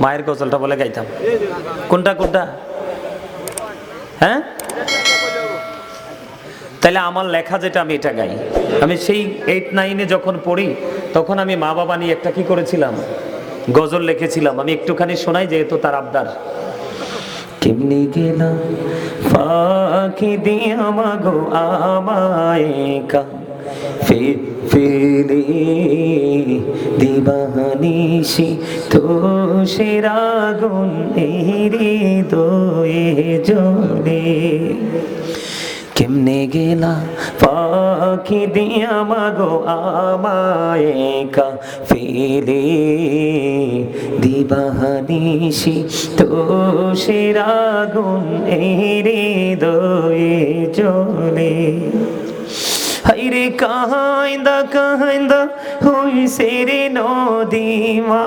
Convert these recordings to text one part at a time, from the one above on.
মায়ের গজলটা বলে গাইতাম। কোনটা কোনটা? হ্যাঁ, তাহলে আমার লেখা যেটা আমি এটা গাই। আমি সেই 8-9-এ যখন পড়ি তখন আমি মা বাবা নিয়ে একটা কি করেছিলাম, গজল লিখেছিলাম। আমি একটুখানি শোনাই, যেহেতু তার আবদার। কেমনি গেলাম ফাঁকি দিয়া মাগো আমায় ফেলে দিবানিসি তো সেরাগুন হৃদয়ে জ্বলে। কেমনে গেলা পাখি দিয়া মাগো আমায় ফেলে দিবানিসি তো সেরাগুন হৃদয়ে জ্বলে। হাইরে কাহাইন্দা কাহাইন্দা হইছে রে নদী মা,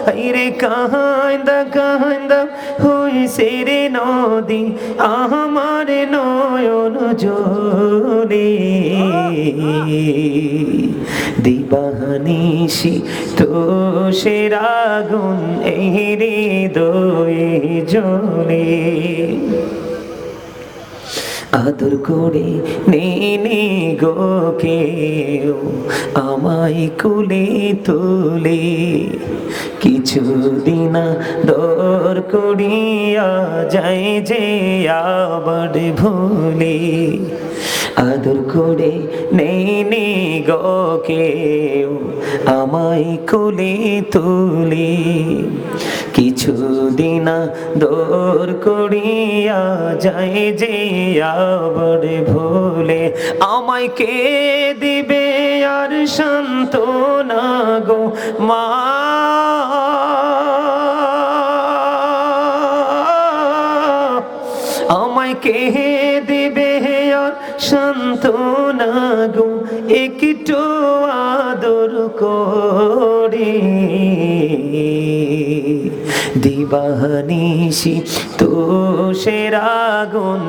হাইরে কাহাইন্দা কাহাইন্দা হইছে রে নদী আমার নয়ন জলে। দিবানিসি তো সেরাগুন হৃদয়ে জ্বলে। আদর করে নেনে গো কেউ আমায় কুলে তুলে, কিছুদিন দর করিয়া যায় যে আবার ভুলে। আদর করে নেনে গো কেউ আমায় কুলে তুলে, কিছুদিন দর করিয়া যায় যে আবার ভুলে। আমায় কে দিবে আর সান্ত্বনা গো মা, আমায় কে দিবে আর সান্ত্বনা গো একটু আদর করে। দিবানিসি তো সেরাগুন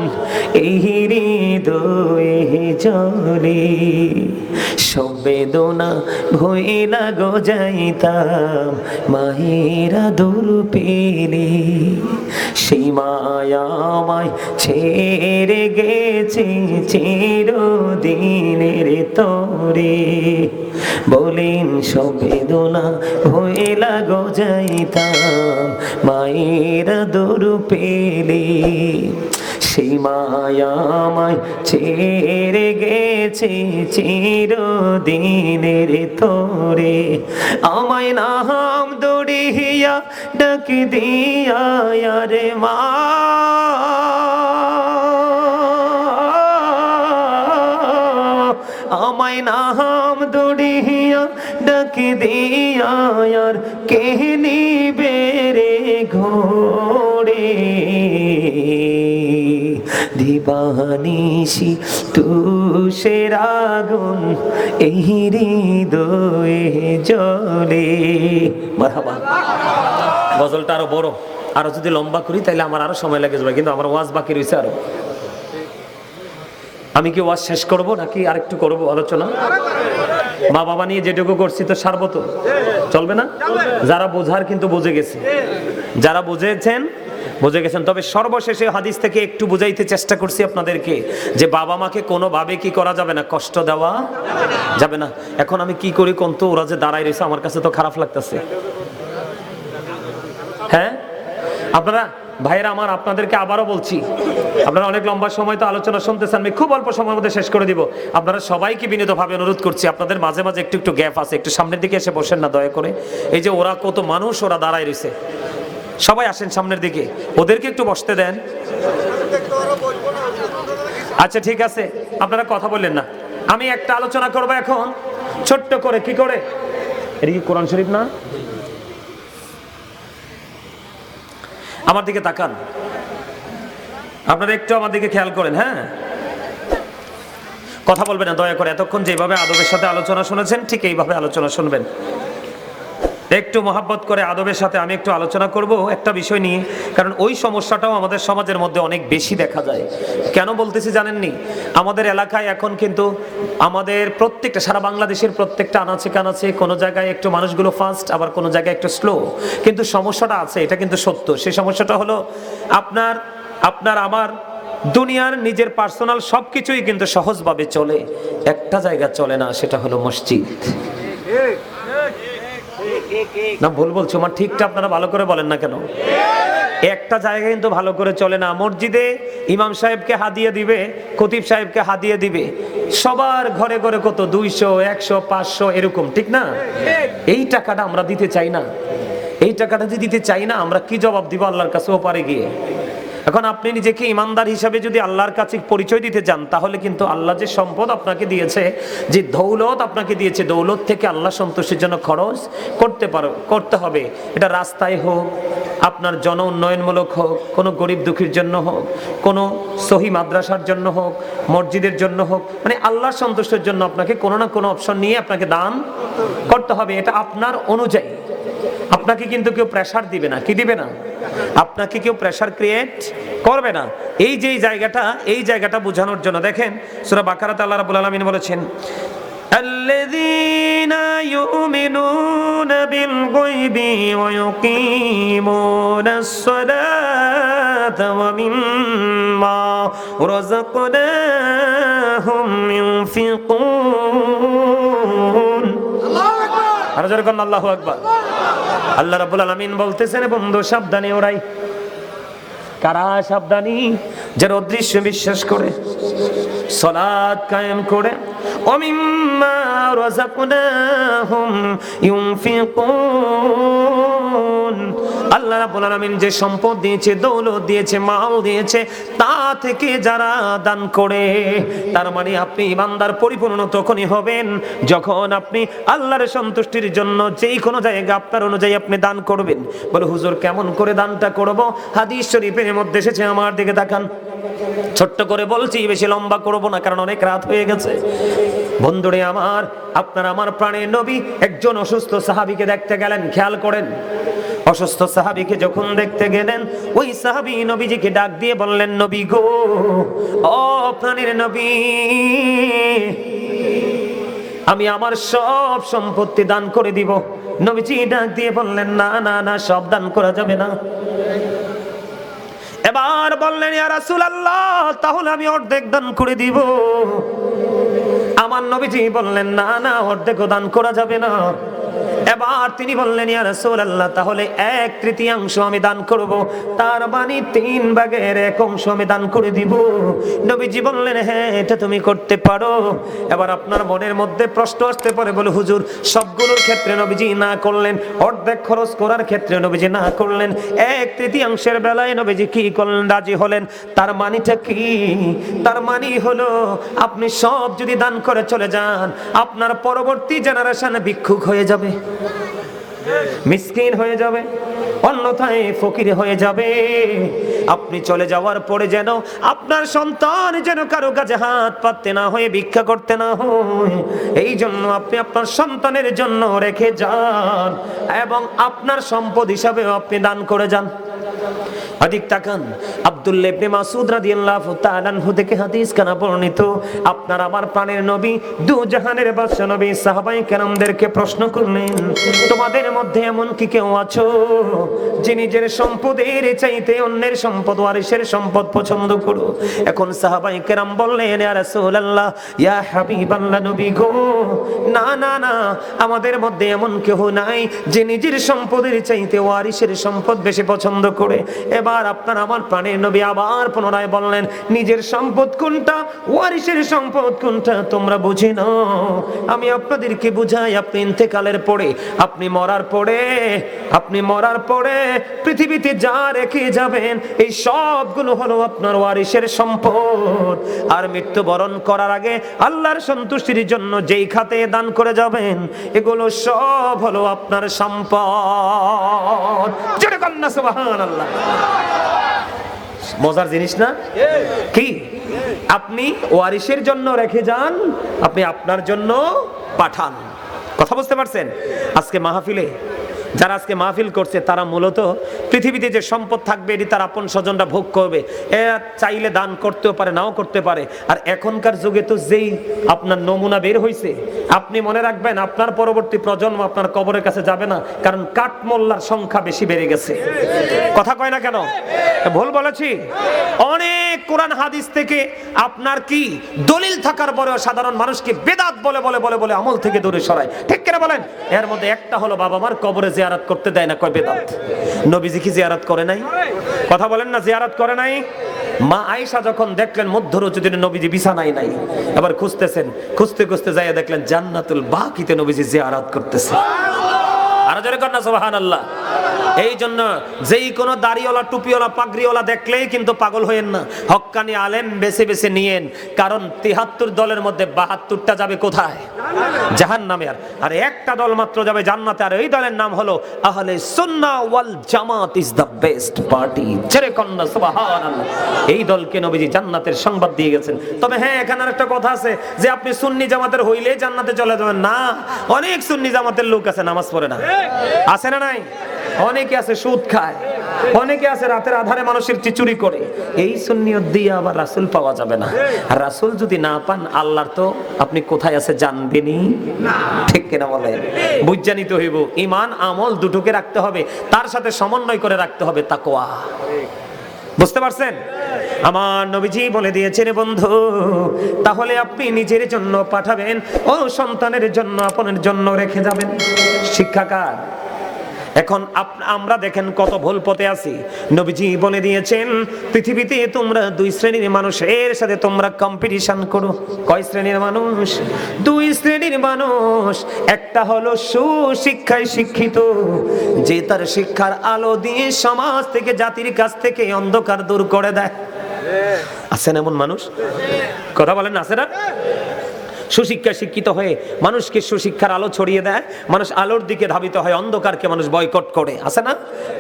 হৃদয়ে জ্বলে। সব বেদনা ভইলা গো যাইতাম মায়ের আদর পেলে, সেই মায়া আমায় ছেড়ে গেছে চিরদিনের তরে। বলেন সব বেদনা ভইলা গো যাইতাম মায়ের আদর পেলে, সেই মায়া আমায় ছেড়ে গেছে চিরদিনের তরে। আমায় নাম দড়িয়া ডাক দিয়া রে মা, আমায় নাম দড়িয়া ডাক দিয়া কে নিবে রে ঘোড়ে। দিবানিসি তু সেরাগুন হৃদয়ে জ্বলে। মারহাবা। গজলটা আরো বড়, আরো যদি লম্বা করি তাহলে আমার আরো সময় লেগে যাবে, কিন্তু আমার ওয়াজ বাকি রয়েছে আরো। আমি কি ওয়াজ শেষ করব নাকি আরেকটু করব আলোচনা? মা বাবা নিয়ে যেটুকু করছি তো সারবো তো, চলবে না? যারা বোঝার কিন্তু বুঝে গেছে, যারা বুঝেছেন বুঝে গেছেন। তবে সর্বশেষে হাদিস থেকে একটু বুঝাইতে চেষ্টা করছি আপনাদেরকে যে বাবা মাকে কোনোভাবে কি করা যাবে না, কষ্ট দেওয়া যাবে না। এখন আমি কি করি কোন তো, ওরা যে দাঁড়ায় রয়েছে আমার কাছে তো খারাপ লাগতেছে। হ্যাঁ আপনারা ভাইয়েরা আমার, আপনাদেরকে আবারও বলছি, আপনারা অনেক লম্বা সময় তো আলোচনা শুনতেছেন, আমি খুব অল্প সময়ের মধ্যে শেষ করে দিব। আপনারা সবাইকে বিনীতভাবে অনুরোধ করছি, আপনাদের মাঝে মাঝে একটু একটু গ্যাপ আছে, একটু সামনের দিকে এসে বসেন না দয়া করে। এই যে ওরা কত মানুষ, ওরা দাঁড়ায় রয়েছে, সবাই আসেন সামনের দিকে, ওদেরকে একটু বসতে দেন। আচ্ছা ঠিক আছে, আপনারা কথা বললেন না। আমি একটা আলোচনা করবো এখন ছোট্ট করে। কি করে? এটা কি কোরআন শরীফ না? আমার দিকে তাকান, আপনারা একটু আমার দিকে খেয়াল করেন। হ্যাঁ, কথা বলবেন না দয়া করে। এতক্ষণ যেভাবে আদবের সাথে আলোচনা শুনেছেন ঠিক এইভাবে আলোচনা শুনবেন। একটু মহাব্বত করে আদবের সাথে আমি একটু আলোচনা করব একটা বিষয় নিয়ে, কারণ ওই সমস্যাটাও আমাদের সমাজের মধ্যে অনেক বেশি দেখা যায়। কেন বলতেছি জানেননি? আমাদের এলাকায় এখন কিন্তু আমাদের প্রত্যেকটা, সারা বাংলাদেশের প্রত্যেকটা আনাচে কানাচে কোনো জায়গায় একটু মানুষগুলো ফাস্ট, আবার কোনো জায়গায় একটু স্লো, কিন্তু সমস্যাটা আছে, এটা কিন্তু সত্য। সেই সমস্যাটা হলো আপনার আমার দুনিয়ার নিজের পার্সোনাল সবকিছুই কিন্তু সহজভাবে চলে, একটা জায়গা চলে না, সেটা হলো মসজিদ। না ভুল বলছো? আমার ঠিকটা আপনারা ভালো করে বলেন না কেন? একটা জায়গা কিন্তু ভালো করে চলে না। মসজিদে ইমাম সাহেবকে হাদিয়া দিবে, খতিব সাহেবকে হাদিয়া দিবে, সবার ঘরে ঘরে কত 200, 100, 500 এরকম, ঠিক না? এই টাকাটা আমরা দিতে চাই না। এই টাকাটা যদি দিতে চাই না, আমরা কি জবাব দিব আল্লাহর কাছে ওপারে গিয়ে? এখন আপনি নিজেকে ইমানদার হিসাবে যদি আল্লাহর কাছে পরিচয় দিতে চান, তাহলে কিন্তু আল্লাহ যে সম্পদ আপনাকে দিয়েছে, যে দৌলত আপনাকে দিয়েছে, দৌলত থেকে আল্লাহ সন্তুষ্টির জন্য খরচ করতে হবে। এটা রাস্তায় হোক, আপনার জন উন্নয়নমূলক হোক, কোনো গরিব দুঃখীর জন্য হোক, কোনো সহি মাদ্রাসার জন্য হোক, মসজিদের জন্য হোক, মানে আল্লাহ সন্তুষ্টির জন্য আপনাকে কোনো না কোনো অপশন নিয়ে আপনাকে দান করতে হবে। এটা আপনার অনুযায়ী। আপনাকে কিন্তু কেউ প্রেসার দিবে না। কি দিবে না? আপনাকে কেউ প্রেসার ক্রিয়েট করবে না। এই যে জায়গাটা বোঝানোর জন্য দেখেন সূরা বাকারাতে আল্লাহ রাব্বুল আলামিন বলেছেন, আল্লাযীনা ইউমিনুনা বিল গায়বি ওয়া ইউকিমুনাস সালাতা ওয়া মিম্মা রাযাকনাহুম ইউনফিকুন। আর জোরে বলুন আল্লাহু আকবার। আল্লাহ রাব্বুল আলামিন বলতেছেন, বন্ধু সাবধানী ওরাই। কারা সাবধানী? যারা অদৃশ্য বিশ্বাস করে, সালাত কায়েম করে, ওয়া মিম্মা রাযাকনাহুম ইউনফিকুন। আল্লাহ রাব্বুল আলামিন যে সম্পদ দিয়েছে, দৌলত দিয়েছে, মাল দিয়েছে, তা থেকে যারা দান করে, তার মানে আপনি ইমানদার পরিপূর্ণ তখনই হবেন যখন আপনি আল্লাহর সন্তুষ্টির জন্য যেই কোনো জায়গা আপনার অনুযায়ী আপনি দান করবেন। বলে হুজুর কেমন করে দানটা করব? হাদিস শরীফের মধ্যে এসেছে, আমার দিকে তাকান। ছোট্ট করে বলছি, বেশি লম্বা করব না, কারণ অনেক রাত হয়ে গেছে। বন্ধুরে আমার, আপনার আমার প্রাণের নবী একজন অসুস্থ সাহাবীকে দেখতে গেলেন। খেয়াল করেন, অসুস্থ সাহাবীকে যখন দেখতে গেলেন, ওই সাহাবী নবীজিকে ডাক দিয়ে বললেন, নবী গো, ও প্রাণের নবী, আমি আমার সব সম্পত্তি দান করে দিব। নবীজি ডাক দিয়ে বললেন, না না না, সব দান করা যাবে না। এবার বললেন, ইয়া রাসূলুল্লাহ, তাহলে আমি অর্ধেক দান করে দিব। আমার নবীজি বললেন, না না, অর্ধেকও দান করা যাবে না। এবার তিনি বললেন, ইয়া রাসূলুল্লাহ, তাহলে 1/3 আমি দান করব, তার মানে 3 ভাগের 1 অংশ আমি দান করে দিব। নবীজি বললেন, হ্যাঁ, এটা তুমি করতে পারো। এবার আপনার মনের মধ্যে প্রশ্ন আসতে পারে, বলে হুজুর সবগুলোর ক্ষেত্রে নবীজি না করলেন, অর্ধেক খরচ করার ক্ষেত্রে নবীজি না করলেন, 1/3 বেলায় নবীজি কি করলেন? রাজি হলেন। তার মানেটা কি? তার মানে হলো আপনি সব যদি দান করে চলে যান, আপনার পরবর্তী জেনারেশন ভিক্ষুক হয়ে যাবে, মিসকিন হয়ে যাবে, অন্যথায় ফকির হয়ে যাবে। আপনি চলে যাওয়ার পরে যেন আপনার সন্তান যেন কারো কাছে হাত পাততে না হয়ে, ভিক্ষা করতে না হয়, এই জন্য আপনি আপনার সন্তানের জন্য রেখে যান, এবং আপনার সম্পদ হিসাবেও আপনি দান করে যান। অধিক তাকান, আব্দুল্লাহ ইবনে মাসউদ রাদিয়াল্লাহু তাআলা আনহু থেকে হাদিস কানা বর্ণিত, আপনার আমার প্রাণের নবী, দু জাহানের বাদশা নবী সাহাবায়ে কেরামদেরকে প্রশ্ন করলেন, তোমাদের মধ্যে এমন কি কেউ আছো যে নিজের সম্পদের চাইতে অন্যের সম্পদ, ওয়ারিসের সম্পদ পছন্দ করো? এখন সাহাবায়ে কেরাম বললেন, ইয়া রাসূলুল্লাহ, ইয়া হাবিবাল্লাহ, নবী গো, না না না, আমাদের মধ্যে এমন কেউ নাই যে নিজের সম্পদের চাইতে ওয়ারিসের সম্পদ বেশি পছন্দ করে। এবার আপনার আমার প্রাণের নবী আবার পুনরায় বললেন, নিজের সম্পদ কোনটা, ওয়ারিসের সম্পদ কোনটা তোমরা বুঝে নাও, আমি আপনাদেরকে বুঝাই। আপনি ইন্তেকালের পরে, আপনি মরার পরে পৃথিবীতে যা রেখে যাবেন, এই সবগুলো হলো আপনার ওয়ারিসের সম্পদ। আর মৃত্যুবরণ করার আগে আল্লাহর সন্তুষ্টির জন্য যেই খাতে দান করে যাবেন, এগুলো সব হলো আপনার সম্পদ। জোরে কন্যা সুবহানাল্লাহ। মজার জিনিস না? কি আপনি ওয়ারিসের জন্য রেখে যান, আপনি আপনার জন্য পাঠান। কথা বুঝতে পারছেন? আজকে মাহফিলে যারা আজকে মাহফিল করছে তারা মূলত পৃথিবীতে যে সম্পদ থাকবে এটি তার আপন স্বজনরা ভোগ করবে। এরা চাইলে দান করতেও পারে, নাও করতে পারে। আর এখনকার যুগে তো যেই আপনার নমুনা বের হয়েছে, আপনি মনে রাখবেন আপনার পরবর্তী প্রজন্ম আপনার কবরের কাছে যাবে না, কারণ কাঠমোল্লার সংখ্যা বেশি বেড়ে গেছে। কথা কয় না কেন? ভুল বলেছি? অনেক কোরআন হাদিস থেকে আপনার কি দলিল থাকার পরেও সাধারণ মানুষকে বেদাত বলে বলে বলে বলে আমল থেকে দূরে সরায়। ঠিক কিনা বলেন? এর মধ্যে একটা হলো বাবা মার কবরে জিয়ারত করতে দেয় না, কয় বেদাত। নবীজি কি জিয়ারত করে নাই? কথা বলেন না, জিয়ারত করে নাই? মা আয়েশা যখন দেখলেন মধ্যরজনীতে নবীজি বিছানায় নাই, এবার খুঁজতেছেন, খুঁজতে খুঁজতে যাইয়া দেখলেন জান্নাতুল বাকিতে নবীজি জিয়ারত করতেছে। আর জোরে কর না সুবহানাল্লাহ। এই জন্য যেই কোনো দাড়িওয়ালা, টুপিওয়ালা, পাগড়িওয়ালা দেখলেই কিন্তু পাগল হইেন না। হক্কানি আলেম বেছে বেছে নিয়েন, কারণ ৭৩ দলের মধ্যে ৭২টা যাবে কোথায়? জাহান্নামে। আর একটা দল মাত্র যাবে জান্নাতে, আর এই দলের নাম হলো আহলে সুন্নাহ ওয়াল জামাত ইজ দ্য বেস্ট পার্টি। জোরে কর না সুবহানাল্লাহ। এই দলকে নবীজি জান্নাতের সংবাদ দিয়ে গেছেন। তবে হ্যাঁ, এখানে একটা কথা আছে যে আপনি সুন্নি জামাতের হইলেই জান্নাতে চলে যাবেন না। অনেক সুন্নি জামাতের লোক আছে নামাজ পড়ে না, আছে না নাই? অনেকে আছে সুদ খায়, অনেকে আছে রাতের আধারে মানুষের চুরি করে। এই সুন্নিয়ত দিয়ে আবার রাসূল পাওয়া যাবে না। আর রাসূল যদি না পান, আল্লাহর তো আপনি কোথায় আছে জানবেনই না। ঠিক কিনা বলেন? বুঝা নিতে হইব। ঈমান আমল দুটোকে রাখতে হবে, তার সাথে সমন্বয় করে রাখতে হবে তাকওয়া। বুঝতে পারছেন? আমার নবীজি বলে দিয়েছেন বন্ধু, তাহলে আপনি নিজের জন্য পাঠাবেন ও সন্তানের জন্য, আপনের জন্য রেখে যাবেন। শিক্ষাকার এখন আমরা দেখেন কত ভুল পথে আছি। নবীজি বলে দিয়েছেন পৃথিবীতে তোমরা দুই শ্রেণীর মানুষের সাথে তোমরা কম্পিটিশন করো। কয় শ্রেণীর মানুষ? দুই শ্রেণীর মানুষ। একটা হলো সুশিক্ষায় শিক্ষিত, যে তার শিক্ষার আলো দিয়ে সমাজ থেকে, জাতির কাছ থেকে অন্ধকার দূর করে দেয়। আছেন এমন মানুষ? কথা বলেন, আছে না? সুশিক্ষা শিক্ষিত হয়ে মানুষকে সুশিক্ষার আলো ছড়িয়ে দেয়, মানুষ আলোর দিকে ধাবিত হয়, অন্ধকারকে মানুষ বয়কট করে। আছে না?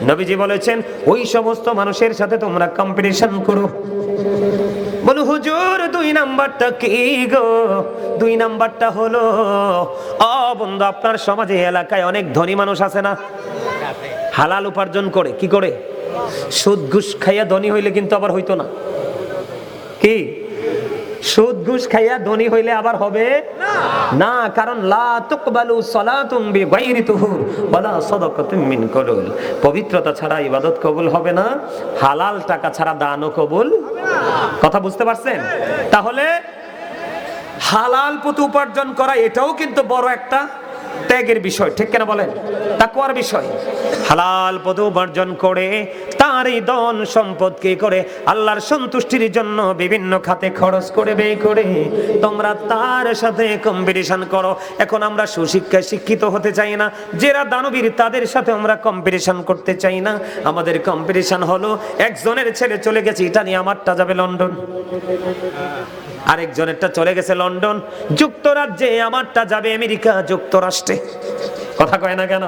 নবীজি বলেছেন ওই সমস্ত মানুষের সাথে তোমরা কম্পিটিশন করো। বলো হুজুর, ২ নাম্বারটা কি গো? ২ নাম্বারটা হলো, বন্ধু, আপনার সমাজে এলাকায় অনেক ধনী মানুষ আছে না, হালাল উপার্জন করে। কি করে? সুদ ঘুষ খাইয়া ধনী হইলে কিন্তু আবার হইতো না। কি? সুদ ঘুষ খাইয়া ধনী হইলে আবার হবে না। কারণ লা তুকবালু সালাতুম বিগাইরি তুহুর ওয়ালা সাদাকাতুম মিন কবুল। পবিত্রতা ছাড়া ইবাদত কবুল হবে না, হালাল টাকা ছাড়া দানও কবুল। কথা বুঝতে পারছেন? তাহলে হালাল পথে উপার্জন করা এটাও কিন্তু বড় একটা ত্যাগের বিষয়। ঠিক কেন বলেন? তাকওয়ার বিষয়। হালাল পথে উপার্জন করে তার এই ধন সম্পদ কি করে আল্লাহর সন্তুষ্টির জন্য বিভিন্ন খাতে খরচ করে, ব্যয় করে তোমরা তার সাথে কম্পিটিশন করো। এখন আমরা সুশিক্ষায় শিক্ষিত হতে চাই না, যারা দানবীর তাদের সাথে আমরা কম্পিটিশন করতে চাই না। আমাদের কম্পিটিশন হলো একজনের ছেলে চলে গেছে ইটালি, আমারটা যাবে লন্ডন। আরেকজনেরটা চলে গেছে লন্ডন যুক্তরাজ্যে, আমারটা যাবে আমেরিকা যুক্তরাষ্ট্রে। কথা কয় না কেন?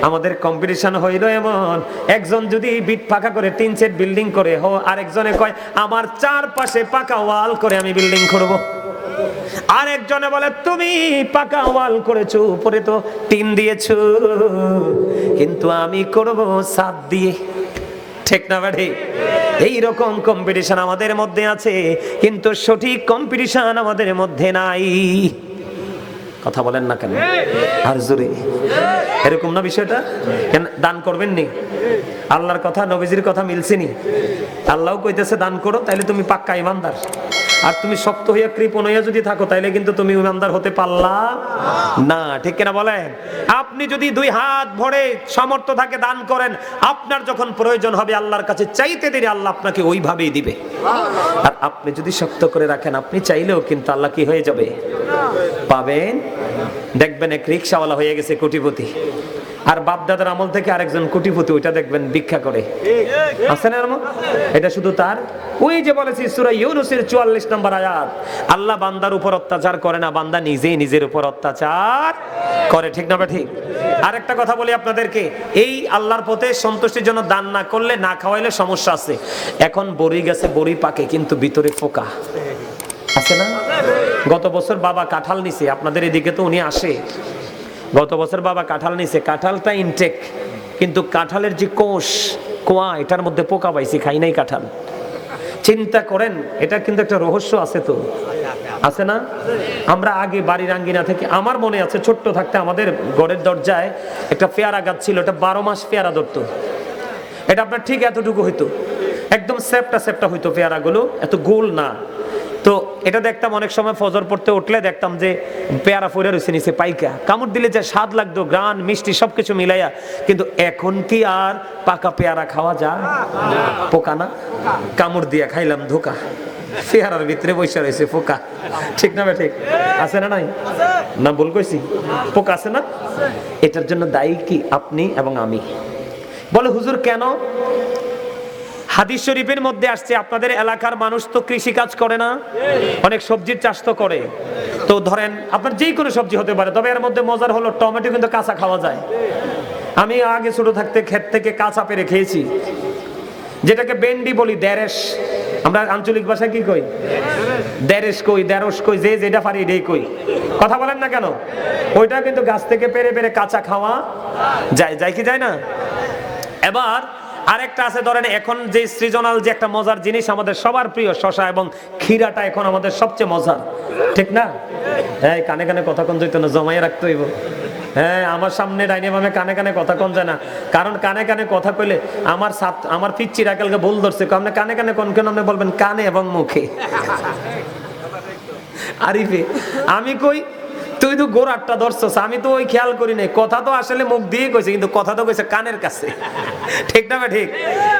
আমাদের কম্পিটিশন হইল এমন, একজন যদি বিট পাকা করে 3 সেট বিল্ডিং করে, আরেকজনে কয় আমার 4 পাশে পাকা ওয়াল করে আমি বিল্ডিং করব। আরেকজনে বলে তুমি পাকা ওয়াল করেছো, উপরে তো টিন দিয়েছো, কিন্তু আমি করব ছাদ দিয়ে। ঠিক না ভাই? এইরকম কম্পিটিশন আমাদের মধ্যে আছে, কিন্তু সঠিক কম্পিটিশন আমাদের মধ্যে নাই। কথা বলেন না কেন? আর জোরে এরকম না বিষয়টা? কেন দান করবেন নি? আল্লাহর কথা নবীজির কথা মিলছে নি? আল্লাহও কইতেছে দান করো, তাইলে তুমি পাক্কা ইমানদার। আর তুমি শক্ত হইয়া কৃপণ হইয়া যদি থাকো, তাইলে কিন্তু তুমি ইমানদার হতে পারলা না। ঠিক কিনা বলেন? আপনি যদি 2 হাত ভরে সামর্থ্য থাকে দান করেন, আপনার যখন প্রয়োজন হবে আল্লাহর কাছে চাইতে দেরি, আল্লাহ আপনাকে ওইভাবেই দিবে। আর আপনি যদি শক্ত করে রাখেন, আপনি চাইলেও কিন্তু আল্লাহ কি হয়ে যাবে? পাবেন। দেখবেন এক রিকশাওয়ালা হয়ে গেছে কোটিপতি, আর বাপ দাদার আমল থেকে আরেকজন কোটিপতি, ওইটা দেখবেন ভিক্ষা করে। আছে না এরকম? এটা শুধু তার, ওই যে বলেছি সূরা ইউনূসের 44 নম্বর আয়াত, আল্লাহ বান্দার উপর অত্যাচার করে না, বান্দা নিজেই নিজের উপর অত্যাচার করে। ঠিক না? ঠিক। আরেকটা কথা বলি আপনাদেরকে, এই আল্লাহর পথে সন্তুষ্টির জন্য দান না করলে, না খাওয়াইলে সমস্যা আছে। এখন বড়ি গাছে বড়ি পাকে, কিন্তু ভিতরে পোকা আছে না? গত বছর বাবা কাঁঠাল নিছে, আপনাদের এদিকে তো উনি আসে, গত বছর বাবা কাঁঠাল নিছে, কাঁঠালটা ইনটেক, কিন্তু কাঁঠালের যে কোয়া এটার মধ্যে পোকা পাইছি, খাই নাই কাঁঠাল। চিন্তা করেন, এটা কিন্তু একটা রহস্য আছে, তো আছে না? আমরা আগে বাড়ির আঙ্গিনা থেকে, আমার মনে আছে ছোট্ট থাকতে আমাদের ঘরের দরজায় একটা পেয়ারা গাছ ছিল, এটা 12 মাস পেয়ারা ধরতো। এটা আপনার ঠিক এতটুকু হইতো, একদম সেপটা হইতো পেয়ারাগুলো, এত গোল না। তো এটা দেখতাম অনেক সময় ফজর পড়তে উঠলে দেখতাম যে পেয়ারা ফোরে রয়েছে নিচে পাইকা, কামড় দিলে যে স্বাদ লাগতো, গ্রান মিষ্টি সবকিছু মিলাইয়া। কিন্তু এখন কি আর পাকা পেয়ারা খাওয়া যায়? পোকা না, কামড় দিয়া খাইলাম ধোকা, পেয়ারার ভিতরে বসে রয়েছে পোকা। ঠিক না? ঠিক আছে না? নাই না, ভুল কইছি? পোকা আছে না? এটার জন্য দায়ী কি আপনি এবং আমি? বলে হুজুর কেন? হাদিস শরীফের মধ্যে আসছে আপনাদের এলাকার মানুষ তো কৃষি কাজ করে না, অনেক সবজির চাষ তো করে। তো ধরেন আপনার যেই কোনো সবজি হতে পারে, তবে এর মধ্যে মজার হলো টমেটো কিন্তু কাঁচা খাওয়া যায়। আমি আগে ছোট থাকতে ক্ষেত থেকে কাঁচা পেরে খেয়েছি, যেটাকে বেন্ডি বলি, দেরেশ। আমরা আঞ্চলিক ভাষায় কি কই? দেরেশ কই, দেরস কই, যে যেটা পারি এটাই কই। কথা বলেন না কেন? ওইটা কিন্তু গাছ থেকে পেরে পেরে কাঁচা খাওয়া যায় কি যায় না? এবার আরেকটা আছে, ধরেন এখন যে সৃজনাল যে একটা মজার জিনিস আমাদের সবার প্রিয়, শশা এবং ক্ষীরাটা এখন আমাদের সবচেয়ে মজার, ঠিক না? হ্যাঁ, কানে কানে কথা কোন যেত না, জমাইয়ে রাখতে হইব। হ্যাঁ, আমার সামনে ডাইনে বামে কানে কানে কথা কোন যায় না, কারণ কানে কানে কথা কইলে আমার পিচ্ছি রাখালকে ভুল ধরছে, আপনি কানে কানে কোন কেন, আপনি বলবেন কানে এবং মুখে। আরিফে আমি কই তুই তো গোড়াটা ধরছস, আমি তো ওই খেয়াল করি নাই, কথা তো আসলে মুখ দিয়ে কইছে, কিন্তু কথা তো কইছে কানের কাছে। ঠিক না? ঠিক।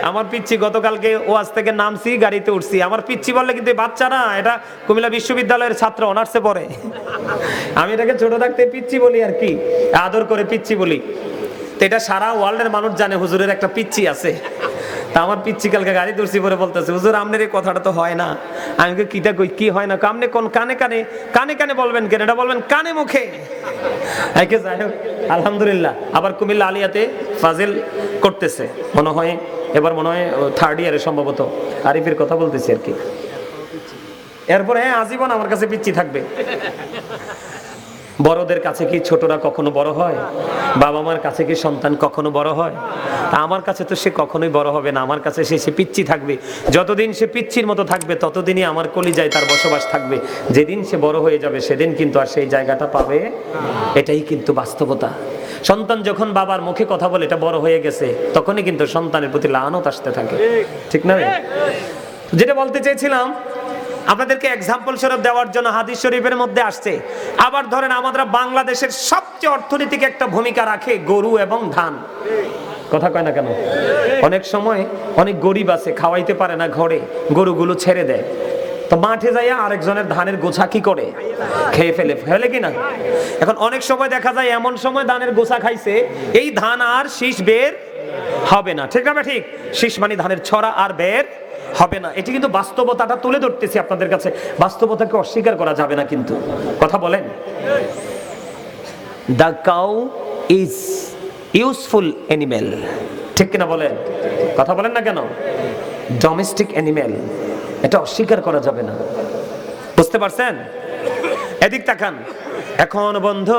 আমার পিচ্ছি গতকালকে ওয়াজ থেকে নামছি, গাড়িতে উঠছি, আমার পিচ্ছি বললে কিন্তু বাচ্চা না, এটা কুমিল্লা বিশ্ববিদ্যালয়ের ছাত্র, অনার্সে পড়ে। আমি এটাকে ছোট থাকতে পিচ্ছি বলি আর কি, আদর করে পিচ্ছি বলি। তো এটা সারা ওয়ার্ল্ডের মানুষ জানে হুজুরের একটা পিচ্ছি আছে। তা আমার পিচ্ছি কালকে গাড়ি তুলছি পরে বলতেছে, হুজুর আপনার এই কথাটা তো হয় না। আমি কিটা কই, কি হয় না? আপনি কোন কানে কানে কানে কানে বলবেন কেন? এটা বলবেন কানে মুখে। যাই হোক, আলহামদুলিল্লাহ। আবার কুমিল্লা আলিয়াতে ফাজিল করতেছে, মনে হয় এবার মনে হয় 3rd ইয়ারে সম্ভবত। আরিফের কথা বলতেছি আর কি। এরপরে হ্যাঁ, আজীবন আমার কাছে পিচ্ছি থাকবে। বড়দের কাছে কি ছোটরা কখনো বড় হয়? বাবা মার কাছে কি সন্তান কখনো বড় হয়? তা আমার কাছে তো সে কখনোই বড় হবে না, আমার কাছে সে পিচ্ছি থাকবে। যতদিন সে পিচ্ছির মতো থাকবে ততদিনই আমার কলিজায় তার বসবাস থাকবে। যেদিন সে বড় হয়ে যাবে সেদিন কিন্তু আর সেই জায়গাটা পাবে। এটাই কিন্তু বাস্তবতা। সন্তান যখন বাবার মুখে কথা বলে এটা বড় হয়ে গেছে, তখনই কিন্তু সন্তানের প্রতি লানত আসতে থাকে, ঠিক না? যেটা বলতে চেয়েছিলাম, আপনাদেরকে এক্সাম্পল স্বরূপ দেওয়ার জন্য হাদিস শরীফের মধ্যে আসছে। আবার ধরেন আমাদের বাংলাদেশের সবচেয়ে অর্থনৈতিক একটা ভূমিকা রাখে গরু এবং ধান। কথা কয় না কেন? অনেক সময় অনেক গরিব আছে, খাওয়াইতে পারে না ঘরে, গরুগুলো ছেড়ে দেয়, তো মাঠে যাইয়া আরেকজনের ধানের গোছা কি করে? খেয়ে ফেলে কিনা? এখন অনেক সময় দেখা যায় এমন সময় ধানের গোছা খাইছে, এই ধান আর শীষ বের হবে না, ঠিক না? ঠিক। শীষ মানে ধানের ছড়া আর বের হবে না। এটি কিন্তু বাস্তবতাটা তুলে ধরতেছি আপনাদের কাছে, বাস্তবতাকে অস্বীকার করা যাবে না কিন্তু। কথা বলেন, the cow is useful animal, ঠিক কিনা বলেন? কথা বলেন না কেন? ডোমেস্টিক অ্যানিমেল, এটা অস্বীকার করা যাবে না। বুঝতে পারছেন? এদিক তাকান। এখন বন্ধু,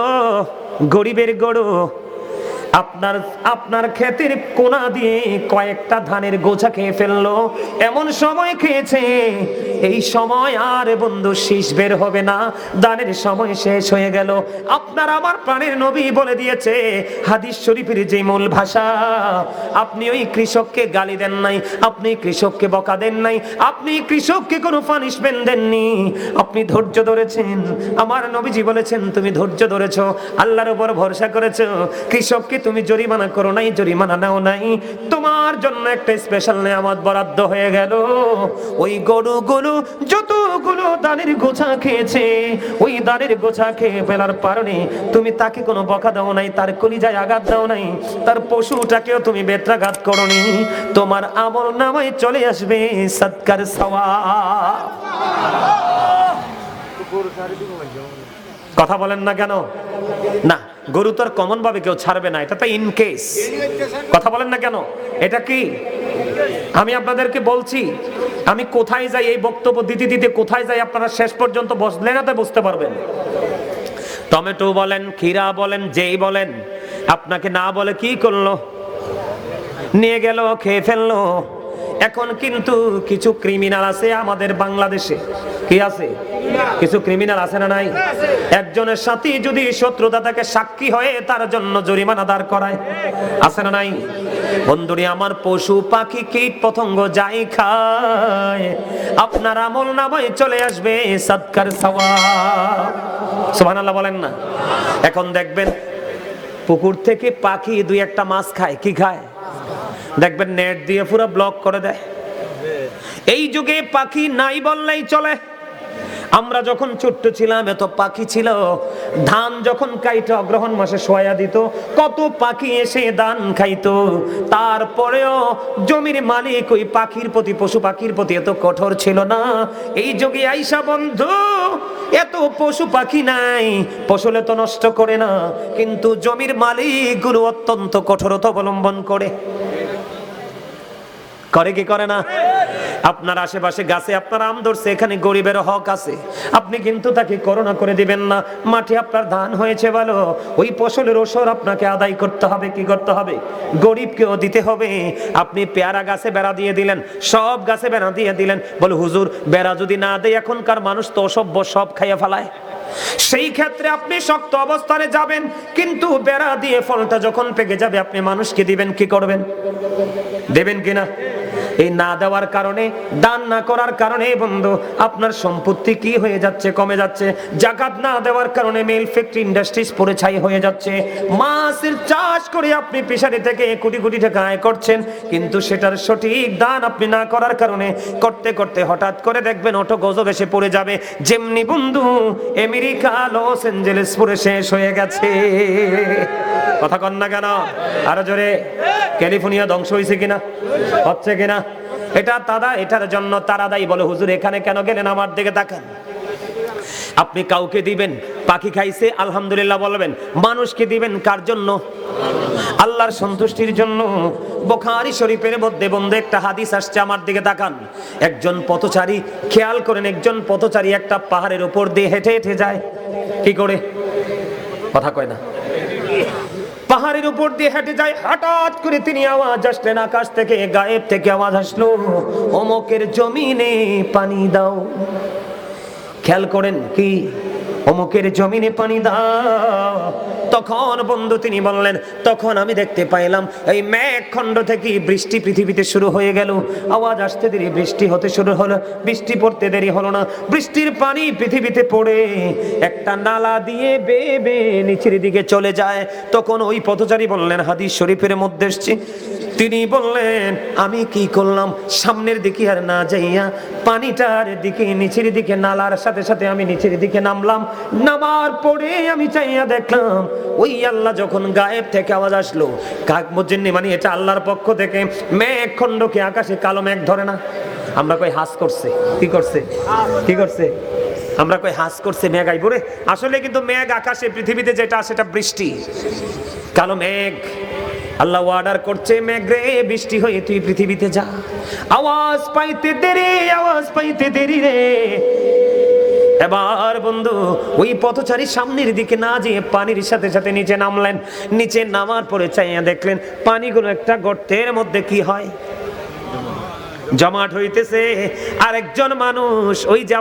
গরিবের গরু আপনার ক্ষেতের কোনা দিয়ে কয়েকটা ধানের গোছা খেয়ে ফেললো, এমন সময় খেয়েছে এই সময় আর বন্ধু শীষ বের হবে না, দানের সময় শেষ হয়ে গেল। আপনার আমার প্রাণের নবী বলে দিয়েছে হাদিস শরীফের যে মূল ভাষা, আপনি ওই কৃষককে গালি দেন নাই, আপনি কৃষককে বকা দেন নাই, আপনি কৃষককে কোনো পানিশমেন্ট দেননি, আপনি ধৈর্য ধরেছেন। আমার নবীজি বলেছেন তুমি ধৈর্য ধরেছো, আল্লাহর উপর ভরসা করেছো, কৃষককে তুমি জরিমানা করো নাই, জরিমানা নাও নাই, তোমার জন্য একটা স্পেশাল নিয়ামত বরাদ্দ হয়ে গেল। ওই গরুগুলো যতগুলো দানের গোছা খেয়েছে, ওই দানের গোছা খেয়ে ফেলার কারণে তুমি তাকে কোনো বকা দাও নাই, তার কলিজায় আঘাত দাও নাই, তার পশুটাকেও তুমি বেত্রাঘাত করোনি, তোমার আমল নামায় চলে আসবে সদকার সওয়াব। কথা বলেন না কেন? না, গরু তো আর কমন ভাবে কেউ ছাড়বে না, এটা তো ইন কেস। কথা বলেন না কেন? এটা কি আমি আপনাদেরকে বলছি, আমি কোথায় যাই এই বক্তব্য দিতে দিতে কোথায় যাই আপনারা শেষ পর্যন্ত বসলে না তো বুঝতে পারবেন। টমেটো বলেন, ক্ষীরা বলেন, যেই বলেন, আপনাকে না বলে কি করলো? নিয়ে গেল, খেয়ে ফেললো। এখন কিন্তু কিছু ক্রিমিনাল আছে আমাদের বাংলাদেশে। কি আছে? কিছু ক্রিমিনাল আছে না নাই? একজনের সাথে যদি শত্রুতা থাকে, সাক্ষী হয়ে তার জন্য জরিমানা দাঁড় করায়, আছে না নাই? বন্ধুরে আমার, পশু পাখি কীট পতঙ্গ যাই খায়, আপনার আমল নামায় চলে আসবে সাদকার সওয়াব। সুবহানাল্লাহ বলেন না? এখন দেখবেন পুকুর থেকে পাখি দুই একটা মাছ খায়। কি খায়? দেখবেন নেট দিয়ে পুরো ব্লক করে দেয়। এই যুগে পাখি নাই বললেই চলে। আমরা যখন ছোট্ট ছিলাম এত পাখি ছিল। ধান যখন কাইতে অগ্রহণ মাসে সোয়া দিত, কত পাখি এসে ধান খাইতো। তারপরেও জমির মালিক ওই পাখির প্রতি, পশু পাখির প্রতি এত কঠোর ছিল না। এই যুগে আইসা বন্ধু এত পশু পাখি নাই, ফসলে তো নষ্ট করে না, কিন্তু জমির মালিকগুলো অত্যন্ত কঠোরতা অবলম্বন করে। করে কি করে না? আপনার আশেপাশে গাছে আপনার আম ধরছে, এখানে গরিবের হক আছে, আপনি কিন্তু তাকে করোনা করে দিবেন না। মাঠে আপনার ধান হয়েছে ভালো, ওই ফসলের ওসর আপনাকে আদায় করতে হবে। কি করতে হবে? গরিবকেও দিতে হবে। আপনি পেয়ারা গাছে বেড়া দিয়ে দিলেন, সব গাছে বেড়া দিয়ে দিলেন, বলে হুজুর বেড়া যদি না দেয় এখনকার মানুষ তো অসভ্য, সব খাইয়া ফেলায়। সেই ক্ষেত্রে আপনি শক্ত অবস্থানে যাবেন, কিন্তু বেড়া দিয়ে ফলটা যখন পেকে যাবে আপনি মানুষকে দিবেন। কি করবেন? দেবেন কিনা? এই না দেওয়ার কারণে, দান না করার কারণে বন্ধু আপনার সম্পত্তি কি হয়ে যাচ্ছে? কমে যাচ্ছে। যাকাত না দেওয়ার কারণে মিল ফ্যাক্টরি ইন্ডাস্ট্রিজ পড়ে ছাই হয়ে যাচ্ছে। মাছের চাষ করে আপনি ফিশারি থেকে কোটি কোটি টাকা আয় করছেন, কিন্তু সেটার সঠিক দান আপনি না করার কারণে করতে করতে হঠাৎ করে দেখবেন অটো গজব এসে পড়ে যাবে। যেমনি বন্ধু আমেরিকা লস অ্যাঞ্জেলেস পুরো শেষ হয়ে গেছে। কথা কন না কেন? আরো জোরে। ক্যালিফোর্নিয়া ধ্বংস হয়েছে কিনা? হচ্ছে কিনা? এটা তারা, এটার জন্য তারা দায়ী। বলে হুজুর এখানে কেন গেলেন? আমার দিকে তাকান। আপনি কাউকে দিবেন, পাখি খাইছে আলহামদুলিল্লাহ বলবেন। মানুষকে দিবেন কার জন্য? আল্লাহর সন্তুষ্টির জন্য। বুখারী শরীফের মধ্যে বন্ধু একটা হাদিস আসছে, আমার দিকে তাকান। একজন পথচারী, খেয়াল করেন, একজন পথচারী একটা পাহাড়ের উপর দিয়ে হেঁটে হেঁটে যায়। কি করে? কথা কয় না। পাহাড়ের উপর দিয়ে হেঁটে যায়, হঠাৎ করে তিনি আওয়াজ আসলেন আকাশ থেকে, গায়েব থেকে আওয়াজ আসলো, অমুকের জমিনে পানি দাও। খেয়াল করেন, কি? অমুকের জমিনে পানি দাও। তখন বন্ধু তিনি বললেন, তখন আমি দেখতে পাইলাম এই মেঘ খণ্ড থেকে বৃষ্টি পৃথিবীতে শুরু হয়ে গেল। আওয়াজ আসতে দেরি বৃষ্টি হতে শুরু হলো, বৃষ্টি পড়তে দেরি হলো না। বৃষ্টির পানি পৃথিবীতে পড়ে একটা নালা দিয়ে বেয়ে বেয়ে নিচের দিকে চলে যায়। তখন ওই পথচারী বললেন, হাদিস শরীফের মধ্যে এসেছে, তিনি বললেন আমি কি করলাম? সামনের দিকে আর না যাইয়া পানিটার দিকে, নিচের দিকে, নালার সাথে সাথে আমি নিচের দিকে নামলাম। নামার পরে আমি চাইয়া দেখলাম ওই আল্লাহ যখন গায়েব থেকে আওয়াজ আসলো, কাক মজ্জিন্নি, মানে এটা আল্লাহর পক্ষ থেকে, মেঘ খণ্ডকে আকাশে কালো মেঘ ধরে না? আমরা কই হাস করছে। কি করছে? কি করছে? আমরা কই হাস করছে, মেঘ আইব রে। আসলে কিন্তু মেঘ আকাশে, পৃথিবীতে যেটা সেটা বৃষ্টি। কালো মেঘ। আল্লাহ অর্ডার করছে, মেঘ রে বৃষ্টি হয়ে তুই পৃথিবীতে যা। আওয়াজ পাইতে দেরি, আওয়াজ পাইতে দেরি রে। এবার বন্ধু ওই পথচারী সামনের দিকে না যেয়ে পানির সাথে সাথে নিচে নামলেন। নিচে নামার পরে চাইয়া দেখলেন পানিগুলো একটা গর্তের মধ্যে কি হয়? জমাট হইতেছে। আরেকজন মানুষ ওই যে